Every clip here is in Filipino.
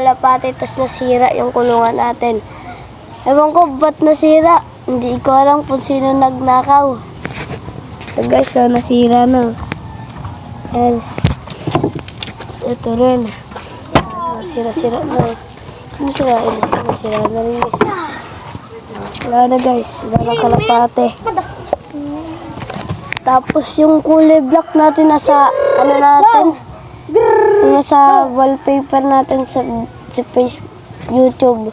kalapati, tapos nasira yung kulungan natin. Ewan ko ba't nasira. Hindi ko alam kung sino nagnakaw. So guys, so nasira na. Ayan. So, ito rin. Nasira-sira na. Nasira na rin guys. Wala na guys. Wala na kalapate. Tapos yung kulay black natin nasa ano natin. Nasa wallpaper natin sa Facebook, YouTube.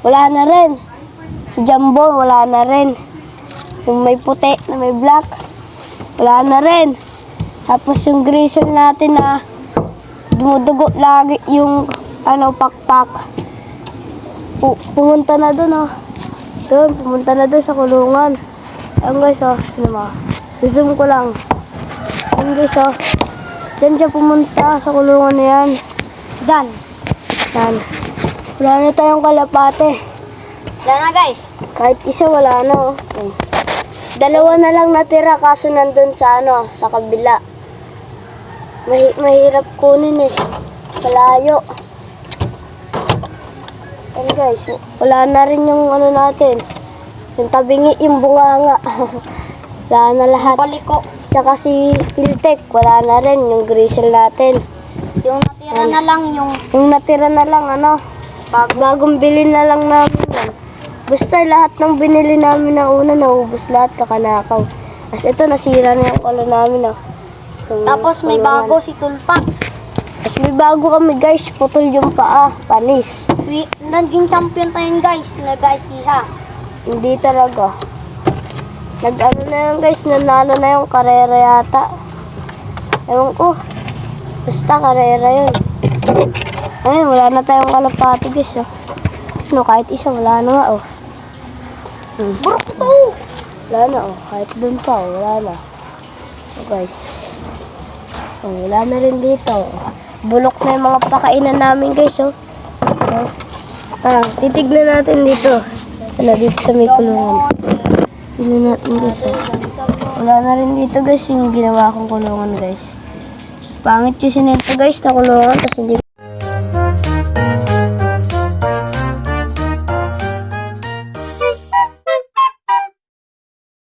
Wala na rin. Si Jumbo wala na rin. Yung may puti na may black. Wala na rin. Tapos yung grizzle natin na dumudugo lagi yung ano pakpak. Pumunta na doon Doon, pumunta na doon sa kulungan. Ayan guys ano ba? Zoom ko lang. Ayan guys Diyan siya pumunta sa kulungan na yan. Dan. Wala na tayong kalapate. Wala na guys. Kahit isa wala na Dalawa na lang natira kaso nandun sa sa kabila. Mahirap kunin Malayo. Ayan guys, wala na rin yung natin. Yung tabingi, yung bunganga. Wala na lahat. Paliko. Tsaka si Piltek, wala na rin yung grizzle natin. Yung natira na lang Yung natira na lang bagong bili na lang namin yan. Basta lahat ng binili namin na una, naubos lahat, kakanakaw. As ito, nasira na yung kalo namin Tapos may bago si Tulpax. Tapos may bago kami guys, putol yung paa, panis. Naging champion tayo guys, nag-isiha. Hindi talaga. Nag-ano na yan guys, nanalo na yung karera yata. Ewan ko. Basta karera yun. Ay, wala na tayong kalapati guys kahit isa, wala na nga Burok ito! Wala na kahit dun pa wala na. Guys. Wala na rin dito. Bulok na yung mga pakainan namin guys titignan natin dito. Dito sa may kulungan. Tignan natin guys Wala na rin dito guys yung ginawa kong kulungan guys. Pangit yung sinento guys na kulungan kasi hindi